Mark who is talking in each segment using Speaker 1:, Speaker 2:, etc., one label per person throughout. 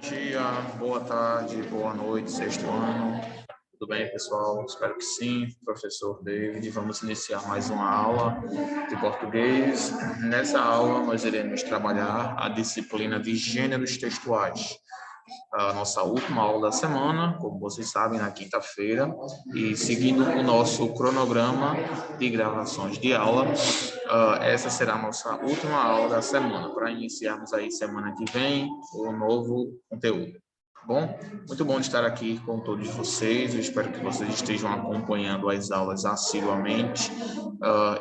Speaker 1: Dia, boa tarde, boa noite, sexto ano. Tudo bem, pessoal? Espero que sim. Professor David, vamos iniciar mais uma aula de português. Nessa aula, nós iremos trabalhar a disciplina de gêneros textuais. A nossa última aula da semana, como vocês sabem, na quinta-feira, e seguindo o nosso cronograma de gravações de aula, essa será a nossa última aula da semana, para iniciarmos aí semana que vem o novo conteúdo. Bom, muito bom estar aqui com todos vocês. Eu espero que vocês estejam acompanhando as aulas assiduamente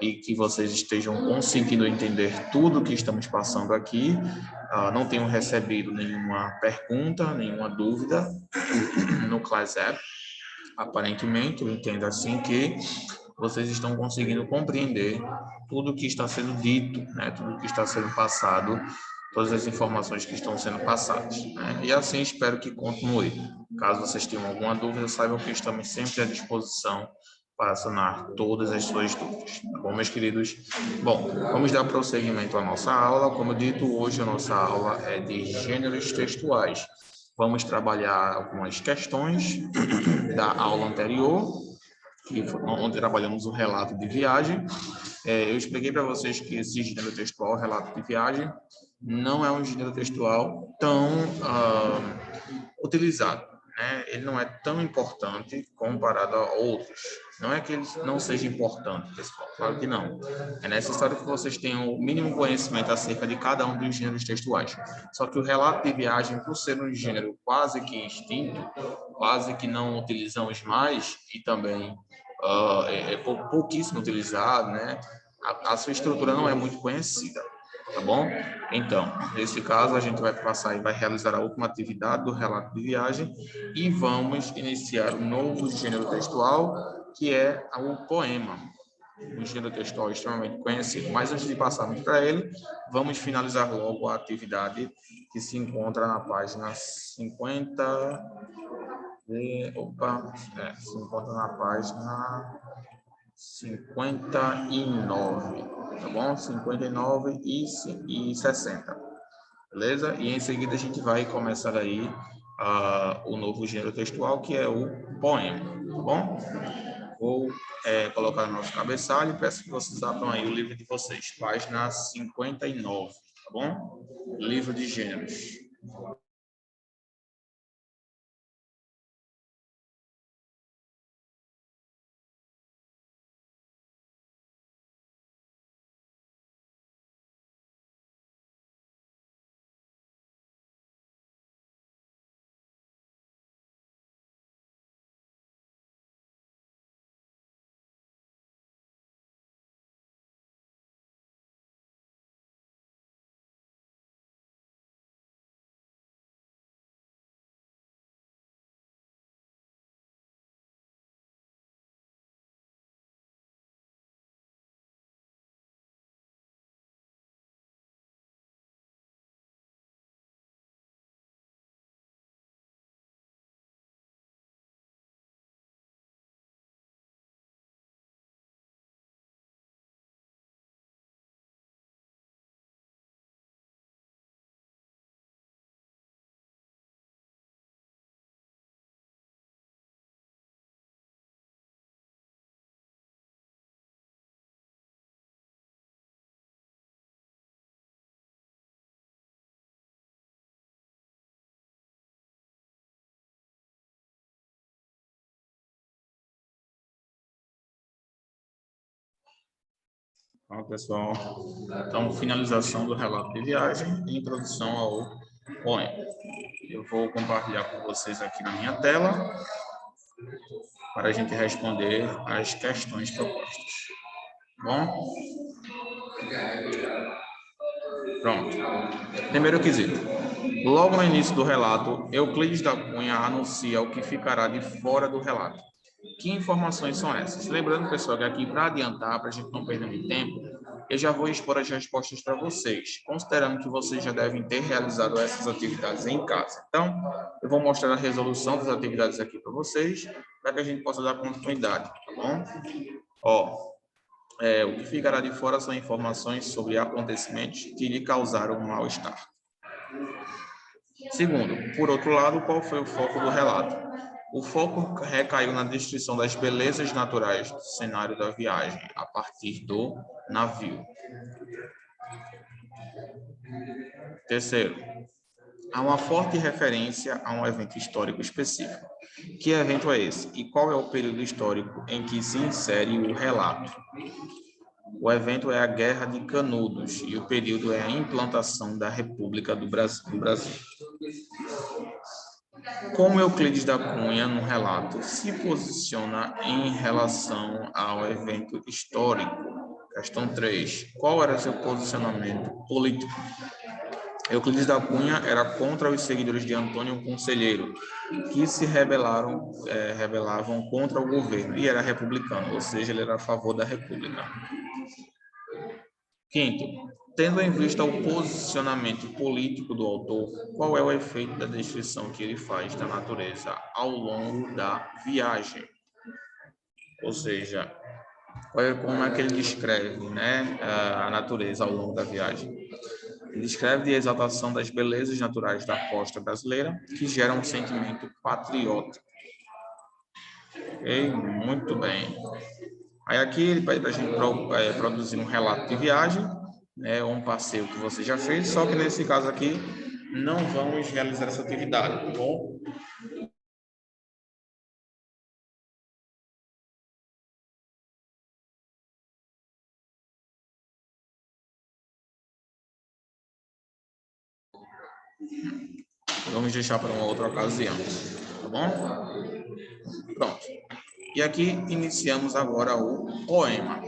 Speaker 1: e que vocês estejam conseguindo entender tudo que estamos passando aqui. Não tenho recebido nenhuma pergunta, nenhuma dúvida no Class App. Aparentemente, eu entendo assim que vocês estão conseguindo compreender tudo que está sendo dito, né? Tudo que está sendo passado, todas as informações que estão sendo passadas, né? E assim espero que continue. Caso vocês tenham alguma dúvida, saibam que estamos sempre à disposição para sanar todas as suas dúvidas, tá bom, meus queridos? Bom, vamos dar prosseguimento à nossa aula. Como dito, hoje a nossa aula é de gêneros textuais. Vamos trabalhar algumas questões da aula anterior, onde trabalhamos o relato de viagem. Eu expliquei para vocês que esse gênero textual, relato de viagem, não é um gênero textual tão utilizado, né? Ele não é tão importante comparado a outros. Não é que ele não seja importante, pessoal, claro que não. É necessário que vocês tenham o mínimo conhecimento acerca de cada um dos gêneros textuais. Só que o relato de viagem, por ser um gênero quase que extinto, quase que não utilizamos mais, e também pouquíssimo utilizado, né? A sua estrutura não é muito conhecida, tá bom? Então, nesse caso, a gente vai passar e vai realizar a última atividade do relato de viagem e vamos iniciar um novo gênero textual, que é o poema. Um gênero textual extremamente conhecido. Mas antes de passarmos para ele, vamos finalizar logo a atividade que se encontra na página 50... se encontra na página 59, tá bom? 59 e 60, beleza? E em seguida a gente vai começar aí o novo gênero textual, que é o poema, tá bom? Vou colocar no nosso cabeçalho e peço que vocês abram aí o livro de vocês, página 59, tá bom? Livro de gêneros. Bom, pessoal, então, finalização do relato de viagem e introdução ao poema. Eu vou compartilhar com vocês aqui na minha tela para a gente responder as questões propostas. Bom? Pronto. Primeiro quesito. Logo no início do relato, Euclides da Cunha anuncia o que ficará de fora do relato. Que informações são essas? Lembrando, pessoal, que aqui, para adiantar, para a gente não perder muito tempo, eu já vou expor as respostas para vocês, considerando que vocês já devem ter realizado essas atividades em casa. Então, eu vou mostrar a resolução das atividades aqui para vocês, para que a gente possa dar continuidade, tá bom? O que ficará de fora são informações sobre acontecimentos que lhe causaram mal-estar. Segundo, por outro lado, qual foi o foco do relato? O foco recaiu na descrição das belezas naturais do cenário da viagem, a partir do navio. Terceiro, há uma forte referência a um evento histórico específico. Que evento é esse? E qual é o período histórico em que se insere o relato? O evento é a Guerra de Canudos e o período é a implantação da República do Brasil. Como Euclides da Cunha, no relato, se posiciona em relação ao evento histórico? Questão 3. Qual era seu posicionamento político? Euclides da Cunha era contra os seguidores de Antônio Conselheiro, que se rebelavam contra o governo, e era republicano, ou seja, ele era a favor da República. Quinto, tendo em vista o posicionamento político do autor, qual é o efeito da descrição que ele faz da natureza ao longo da viagem? Ou seja, como é que ele descreve, né, a natureza ao longo da viagem? Ele descreve de exaltação das belezas naturais da costa brasileira, que geram um sentimento patriótico. Ok? Muito bem. Aí aqui ele pede para a gente produzir um relato de viagem, né, um passeio que você já fez, só que nesse caso aqui não vamos realizar essa atividade, tá bom? Vamos deixar para uma outra ocasião, tá bom? Pronto. E aqui iniciamos agora o poema,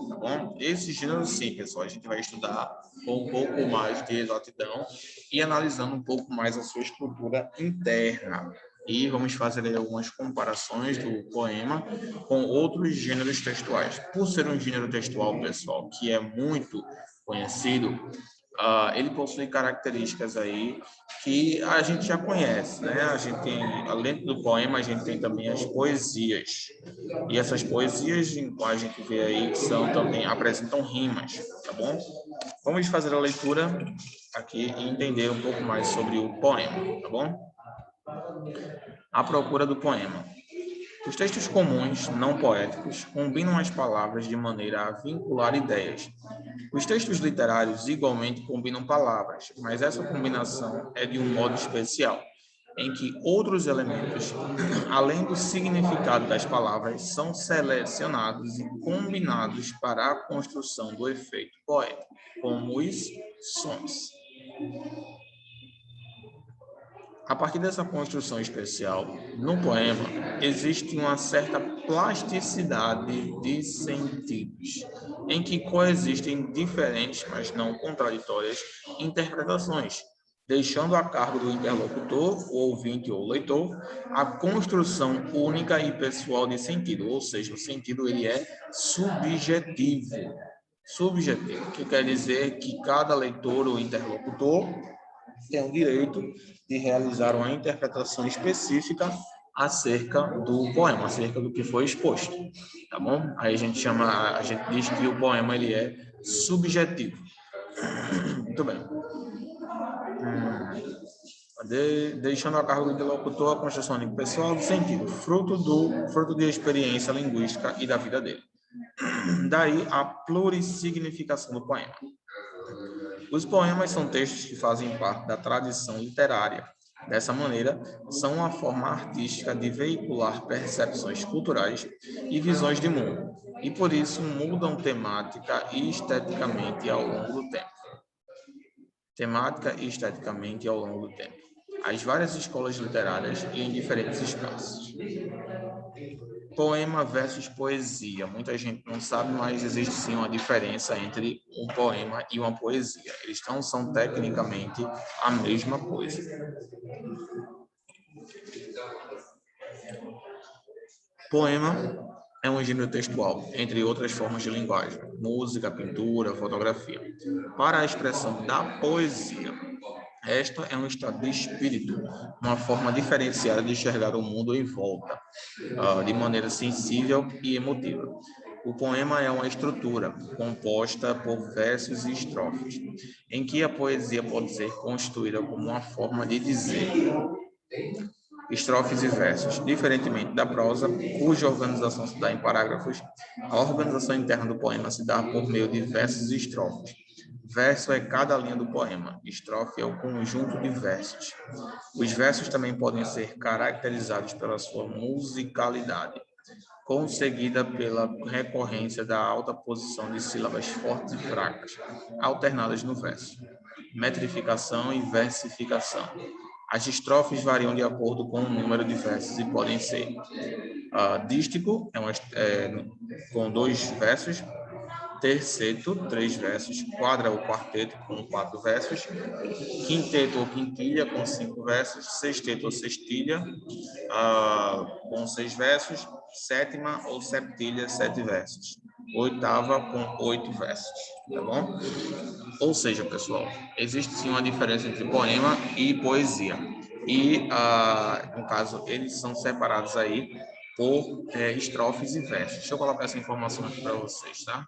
Speaker 1: tá bom? Esse gênero, sim, pessoal, a gente vai estudar com um pouco mais de exatidão e analisando um pouco mais a sua estrutura interna. E vamos fazer aí algumas comparações do poema com outros gêneros textuais. Por ser um gênero textual, pessoal, que é muito conhecido, ele possui características aí que a gente já conhece, né? A gente tem, além do poema, a gente tem também as poesias. E essas poesias, a gente vê aí que são também apresentam rimas, tá bom? Vamos fazer a leitura aqui e entender um pouco mais sobre o poema, tá bom? A procura do poema. Os textos comuns, não poéticos, combinam as palavras de maneira a vincular ideias. Os textos literários igualmente combinam palavras, mas essa combinação é de um modo especial, em que outros elementos, além do significado das palavras, são selecionados e combinados para a construção do efeito poético, como os sons. A partir dessa construção especial, no poema, existe uma certa plasticidade de sentidos, em que coexistem diferentes, mas não contraditórias, interpretações, deixando a cargo do interlocutor, o ouvinte ou leitor, a construção única e pessoal de sentido, ou seja, o sentido ele é subjetivo. Subjetivo, que quer dizer que cada leitor ou interlocutor tem o direito de realizar uma interpretação específica acerca do poema, acerca do que foi exposto, tá bom? Aí a gente diz que o poema ele é subjetivo. Muito bem. Deixando a cargo do interlocutor a construção de pessoal do sentido, fruto de experiência linguística e da vida dele. Daí a plurissignificação do poema. Os poemas são textos que fazem parte da tradição literária. Dessa maneira, são uma forma artística de veicular percepções culturais e visões de mundo, e por isso mudam temática e esteticamente ao longo do tempo. Temática e esteticamente ao longo do tempo. As várias escolas literárias e em diferentes espaços. Poema versus poesia. Muita gente não sabe, mas existe sim uma diferença entre um poema e uma poesia. Eles não são tecnicamente a mesma coisa. Poema é um gênero textual, entre outras formas de linguagem, música, pintura, fotografia. Para a expressão da poesia, esta é um estado de espírito, uma forma diferenciada de enxergar o mundo em volta, de maneira sensível e emotiva. O poema é uma estrutura composta por versos e estrofes, em que a poesia pode ser constituída como uma forma de dizer. Estrofes e versos. Diferentemente da prosa, cuja organização se dá em parágrafos, a organização interna do poema se dá por meio de versos e estrofes. Verso é cada linha do poema, estrofe é o conjunto de versos. Os versos também podem ser caracterizados pela sua musicalidade, conseguida pela recorrência da alta posição de sílabas fortes e fracas, alternadas no verso. Metrificação e versificação. As estrofes variam de acordo com o número de versos e podem ser dístico, com 2 versos, terceto, 3 versos, quadra ou quarteto, com 4 versos, quinteto ou quintilha, com 5 versos, sexteto ou sextilha, com 6 versos, sétima ou septilha, 7 versos, oitava com 8 versos, tá bom? Ou seja, pessoal, existe sim uma diferença entre poema e poesia. E, no caso, eles são separados aí por estrofes e versos. Deixa eu colocar essa informação aqui para vocês, tá?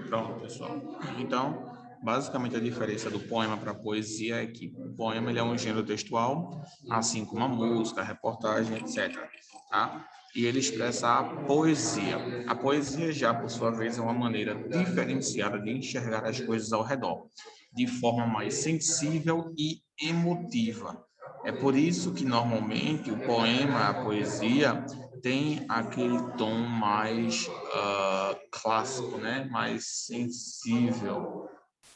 Speaker 1: Pronto, pessoal. Então, basicamente a diferença do poema para a poesia é que o poema ele é um gênero textual, assim como a música, a reportagem, etc. Tá? E ele expressa a poesia. A poesia, já por sua vez, é uma maneira diferenciada de enxergar as coisas ao redor, de forma mais sensível e emotiva. É por isso que, normalmente, o poema, a poesia, tem aquele tom mais clássico, né? Mais sensível,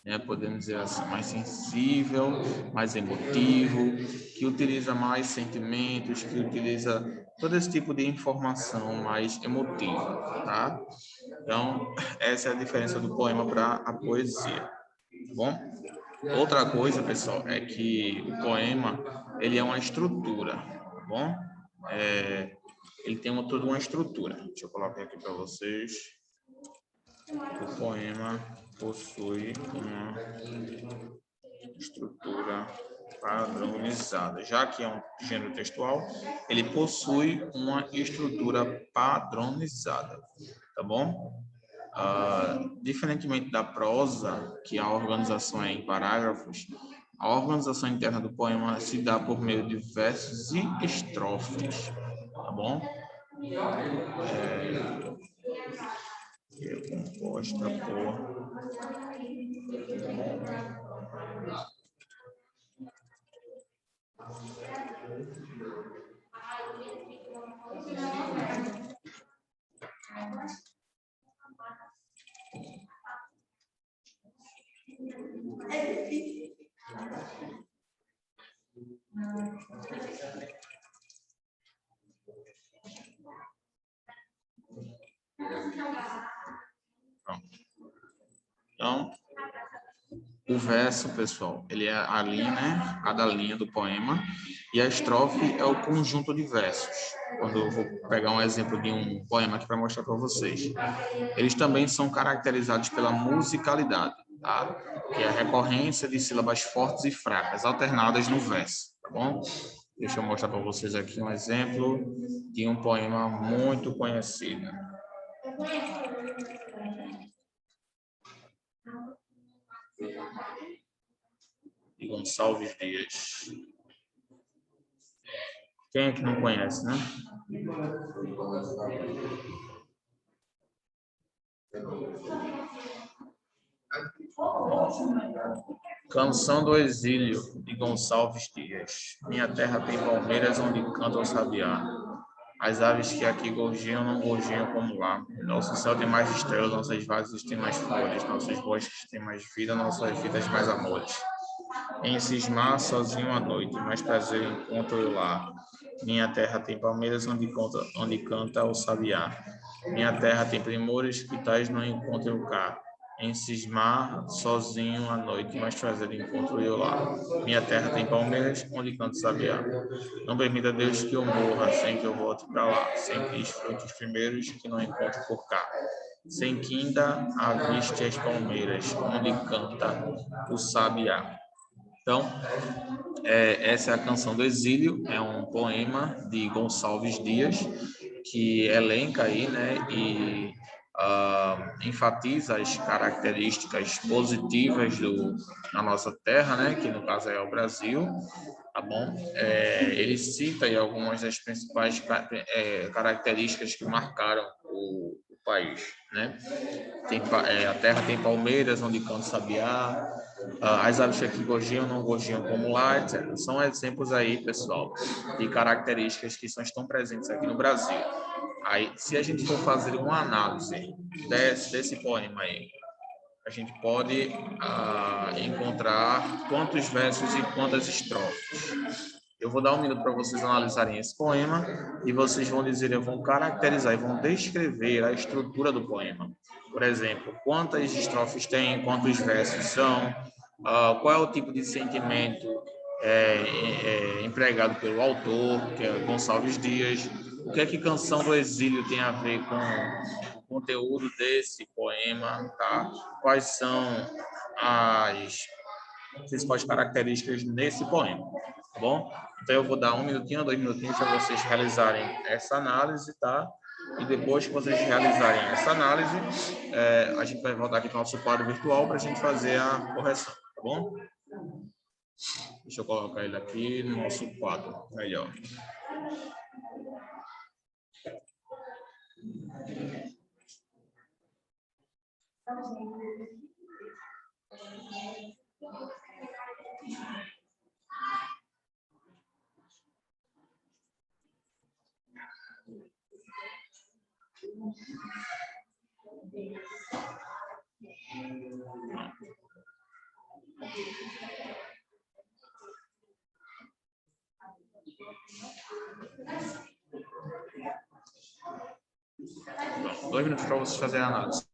Speaker 1: né? Podemos dizer assim, mais sensível, mais emotivo, que utiliza mais sentimentos, que utiliza todo esse tipo de informação mais emotiva, tá? Então, essa é a diferença do poema para a poesia, tá bom? Outra coisa, pessoal, é que o poema, ele é uma estrutura, tá bom? Ele tem toda uma estrutura. Deixa eu colocar aqui para vocês. O poema possui uma estrutura padronizada. Já que é um gênero textual, ele possui uma estrutura padronizada, tá bom? Diferentemente da prosa, que a organização é em parágrafos, a organização interna do poema se dá por meio de versos e estrofes, tá bom? É composta por Pronto. Então, o verso, pessoal, ele é a linha, né? Cada linha do poema. E a estrofe é o conjunto de versos. Quando eu vou pegar um exemplo de um poema aqui para mostrar para vocês. Eles também são caracterizados pela musicalidade, tá? Que é a recorrência de sílabas fortes e fracas, alternadas no verso, tá bom? Deixa eu mostrar para vocês aqui um exemplo de um poema muito conhecido. De Gonçalves Dias. Quem é que não conhece, né? Canção do Exílio, de Gonçalves Dias. Minha terra tem palmeiras onde canta o sabiá. As aves que aqui gorjeiam não gorjeiam como lá. Nosso céu tem mais estrelas, nossas vases têm mais flores, nossos bosques têm mais vida, nossas vidas mais amores. Em cismar sozinho à noite, mais prazer encontro eu lá. Minha terra tem palmeiras onde canta o sabiá. Minha terra tem primores que tais não encontro eu cá. Em cismar sozinho à noite, mais prazer encontro eu lá. Minha terra tem palmeiras onde canta o sabiá. Não permita Deus que eu morra sem que eu volte para lá, sem que desfrute os primeiros que não encontro por cá. Sem que ainda aviste as palmeiras onde canta o sabiá. Então, essa é a Canção do Exílio, é um poema de Gonçalves Dias, que elenca aí, né, e enfatiza as características positivas da nossa terra, né, que no caso é o Brasil, tá bom? Ele cita aí algumas das principais características que marcaram o país, né? A terra tem palmeiras onde canta o sabiá, as aves que aqui gorjeiam não gorjeiam como lá, etc. São exemplos aí, pessoal, de características que estão presentes aqui no Brasil. Aí, se a gente for fazer uma análise desse poema aí, a gente pode encontrar quantos versos e quantas estrofes. Eu vou dar um minuto para vocês analisarem esse poema e vocês vão dizer, vão caracterizar e vão descrever a estrutura do poema. Por exemplo, quantas estrofes tem, quantos versos são, qual é o tipo de sentimento empregado pelo autor, que é Gonçalves Dias, o que é que Canção do Exílio tem a ver com o conteúdo desse poema, tá? Quais são as principais características nesse poema, tá bom? Então eu vou dar um minutinho, 2 minutinhos para vocês realizarem essa análise, tá? E depois que vocês realizarem essa análise, a gente vai voltar aqui para o nosso quadro virtual para a gente fazer a correção, tá bom? Deixa eu colocar ele aqui no nosso quadro, melhor. Pronto, 2 minutos para vocês fazerem a análise.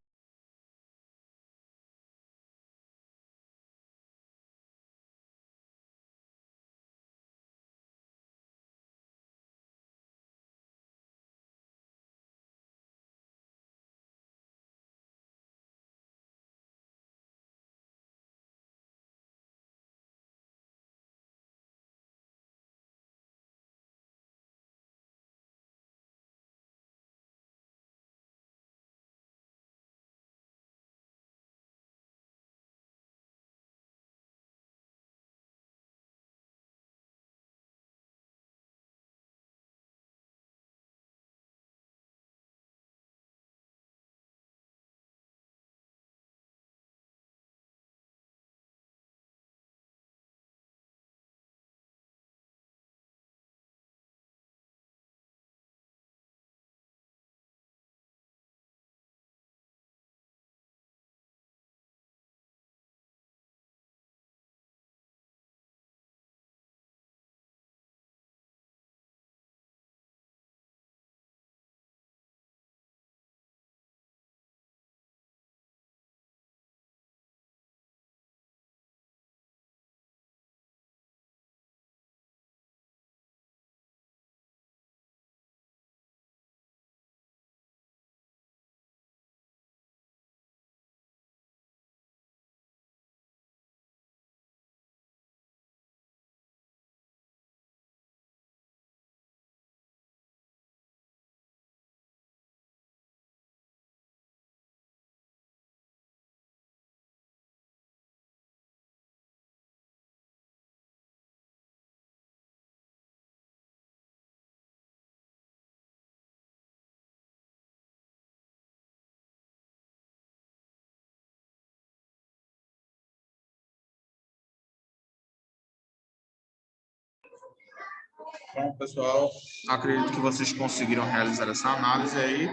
Speaker 1: Bom, pessoal, acredito que vocês conseguiram realizar essa análise aí.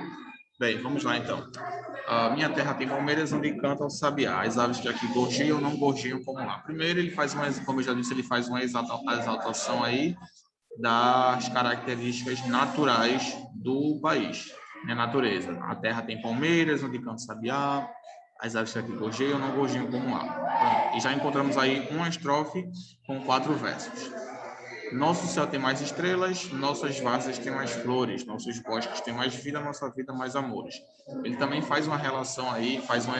Speaker 1: Bem, vamos lá então. A minha terra tem palmeiras onde canta o sabiá. As aves que aqui gorjeiam ou não gorjeiam como lá. Primeiro, ele faz uma, como eu já disse, ele faz uma exaltação aí das características naturais do país, né? Natureza. A terra tem palmeiras onde canta o sabiá. As aves que aqui gorjeiam ou não gorjeiam como lá. Pronto. E já encontramos aí uma estrofe com 4 versos. Nosso céu tem mais estrelas, nossas várzeas têm mais flores, nossos bosques têm mais vida, nossa vida mais amores. Ele também faz uma relação aí, faz uma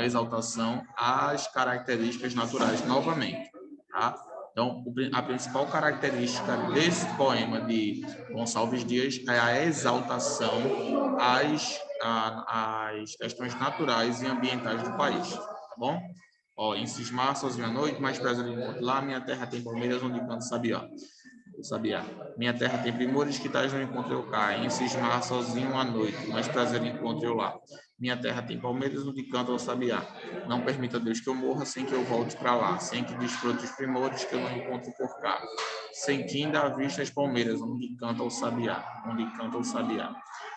Speaker 1: exaltação às características naturais novamente, tá? Então, a principal característica desse poema de Gonçalves Dias é a exaltação às questões naturais e ambientais do país, tá bom? Ó, em cismar sozinho à noite, mais prazer eu encontro lá, minha terra tem palmeiras onde canta sabiá. O sabiá. Minha terra tem primores que tais não encontro eu cá. Em cismar sozinho à noite, mais prazer encontro eu lá. Minha terra tem palmeiras onde canta o sabiá. Não permita Deus que eu morra sem que eu volte para lá, sem que desfrute os primores que eu não encontro por cá. Sem que ainda aviste as palmeiras onde canta o sabiá, onde canta o sabiá.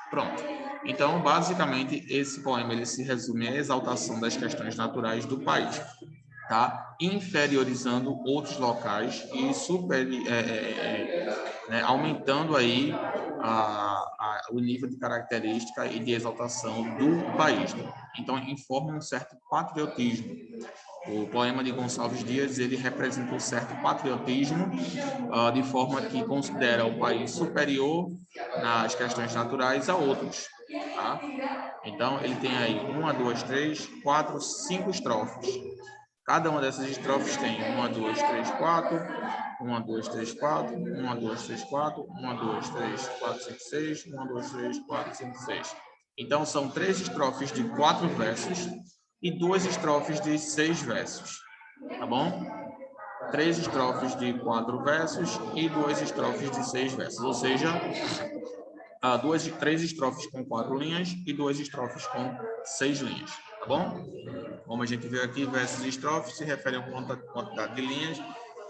Speaker 1: Pronto. Então, basicamente, esse poema ele se resume à exaltação das questões naturais do país, tá? Inferiorizando outros locais e né, aumentando aí o nível de característica e de exaltação do país. Então, informa um certo patriotismo. O poema de Gonçalves Dias ele representa um certo patriotismo, de forma que considera o país superior nas questões naturais a outros. Tá? Então, ele tem aí 1, 2, 3, 4, 5 estrofes. Cada uma dessas estrofes tem 1, 2, 3, 4, 1, 2, 3, 4, 1, 2, 3, 4, 1, 2, 3, 4, 5, 6, 1, 2, 3, 4, 5, 6. Então, são 3 estrofes de 4 versos e 2 estrofes de 6 versos, tá bom? 3 estrofes de 4 versos e 2 estrofes de 6 versos, ou seja, 3 estrofes com 4 linhas e 2 estrofes com 6 linhas, tá bom? Como a gente vê aqui, versos e estrofes se referem a uma quantidade de linhas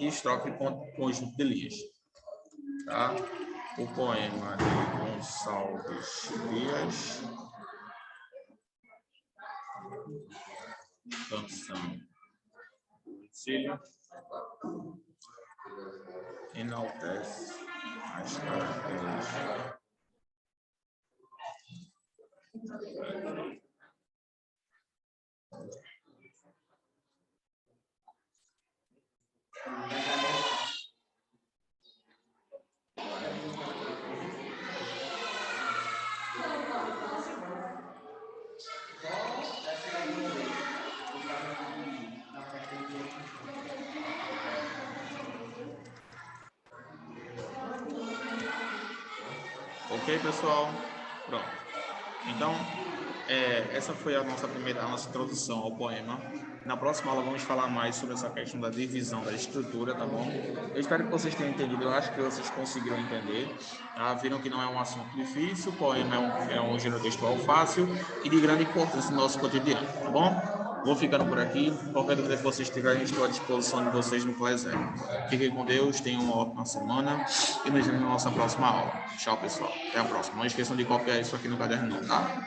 Speaker 1: e estrofe conjunto de linhas, tá? O poema de Gonçalves Dias, canção do Exílio, enaltece as características Ok, pessoal? Pronto. Então, essa foi a nossa introdução ao poema. Na próxima aula vamos falar mais sobre essa questão da divisão da estrutura, tá bom? Eu espero que vocês tenham entendido, eu acho que vocês conseguiram entender. Tá? Viram que não é um assunto difícil, o poema é um gênero textual fácil e de grande importância no nosso cotidiano, tá bom? Vou ficando por aqui. Qualquer dúvida que vocês tiverem, estou à disposição de vocês no Class Zero. Fiquem com Deus, tenham uma ótima semana e nos vemos na nossa próxima aula. Tchau, pessoal. Até a próxima. Não esqueçam de copiar isso aqui no caderno, tá?